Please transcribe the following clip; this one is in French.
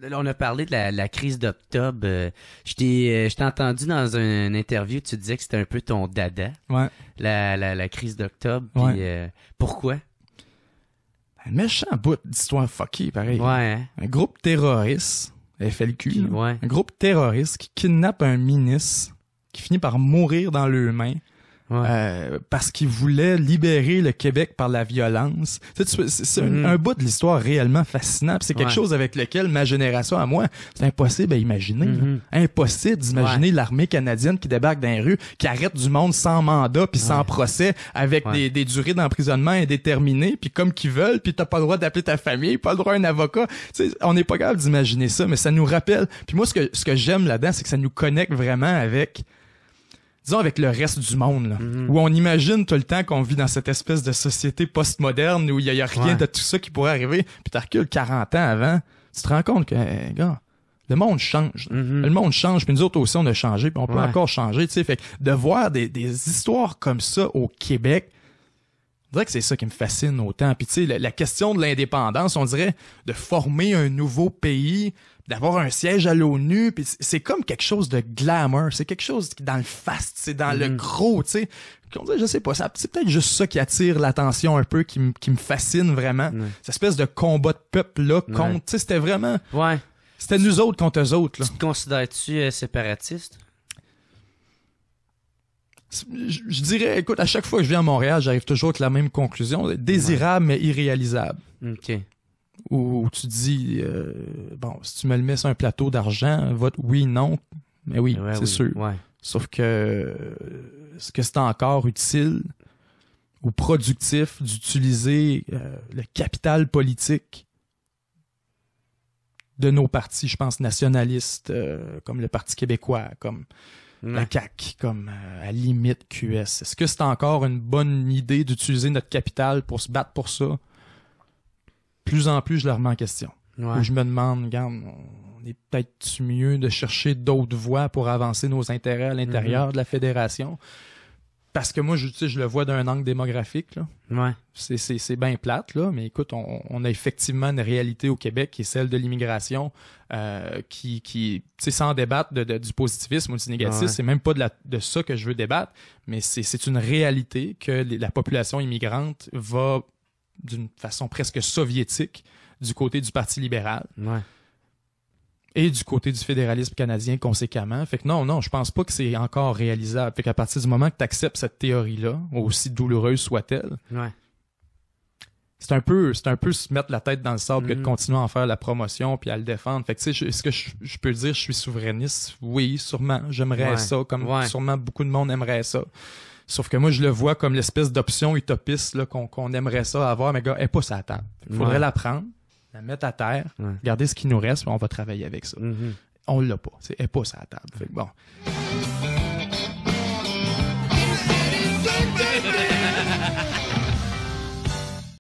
Là, on a parlé de la crise d'octobre. Je t'ai entendu dans une interview, tu disais que c'était un peu ton dada, Ouais. la crise d'octobre. Puis, Ouais. Pourquoi? Un méchant bout d'histoire fuckée, pareil. Ouais, hein? Un groupe terroriste, FLQ, là. Ouais. Un groupe terroriste qui kidnappe un ministre qui finit par mourir dans leurs mains. Ouais. Parce qu'il voulait libérer le Québec par la violence. Tu sais, c'est un bout de l'histoire réellement fascinant. Puis c'est quelque chose avec lequel ma génération à moi, c'est impossible à imaginer. Impossible d'imaginer l'armée canadienne qui débarque dans les rues, qui arrête du monde sans mandat puis sans procès, avec des durées d'emprisonnement indéterminées, puis comme qu'ils veulent, puis t'as pas le droit d'appeler ta famille, pas le droit à un avocat. Tu sais, on n'est pas capable d'imaginer ça, mais ça nous rappelle. Puis moi, ce que j'aime là-dedans, c'est que ça nous connecte vraiment avec... disons avec le reste du monde, là, où on imagine tout le temps qu'on vit dans cette espèce de société postmoderne où il y a rien de tout ça qui pourrait arriver, puis tu recules 40 ans avant, tu te rends compte que, gars, le monde change. Le monde change, puis nous autres aussi, on a changé, puis on peut encore changer, tu sais. Fait que de voir des histoires comme ça au Québec, je dirais que c'est ça qui me fascine autant. Puis tu sais, la question de l'indépendance, on dirait de former un nouveau pays, d'avoir un siège à l'ONU, puis c'est comme quelque chose de glamour, c'est quelque chose qui est dans le faste, c'est dans le gros, tu sais. Je sais pas, c'est peut-être juste ça qui attire l'attention un peu, qui me fascine vraiment. Cette espèce de combat de peuple-là contre, tu sais, c'était vraiment... Ouais. C'était nous autres contre eux autres, là. Tu te considères-tu séparatiste? Je dirais, écoute, à chaque fois que je viens à Montréal, j'arrive toujours avec la même conclusion, désirable mais irréalisable. OK. Où tu dis, bon, si tu me le mets sur un plateau d'argent, vote oui, non, mais oui, c'est sûr. Ouais. Sauf que, est-ce que c'est encore utile ou productif d'utiliser le capital politique de nos partis, je pense, nationalistes, comme le Parti québécois, comme la CAQ, comme à la limite QS. Est-ce que c'est encore une bonne idée d'utiliser notre capital pour se battre pour ça? Plus en plus, je le remets en question. Où je me demande, regarde, on est peut-être mieux de chercher d'autres voies pour avancer nos intérêts à l'intérieur de la fédération. Parce que moi, je le vois d'un angle démographique, là. Ouais. C'est bien plate, là, mais écoute, on a effectivement une réalité au Québec qui est celle de l'immigration, qui tu sais, sans débattre du positivisme ou du négatisme, c'est même pas de ça que je veux débattre, mais c'est une réalité que la population immigrante va d'une façon presque soviétique du côté du Parti libéral. Ouais. Et du côté du fédéralisme canadien conséquemment. Fait que non, je pense pas que c'est encore réalisable. Fait qu'à partir du moment que tu acceptes cette théorie-là, aussi douloureuse soit-elle, c'est un peu se mettre la tête dans le sable que de continuer à en faire la promotion puis à le défendre. Fait que tu sais, est-ce que je peux dire je suis souverainiste? Oui, sûrement. J'aimerais ça, comme sûrement beaucoup de monde aimerait ça. Sauf que moi, je le vois comme l'espèce d'option utopiste là, qu'on aimerait ça avoir, mais gars, elle est pas sur la table. Il faudrait la prendre, la mettre à terre, regarder ce qui nous reste, puis on va travailler avec ça. On l'a pas. Elle est pas sur la table. Fait que bon.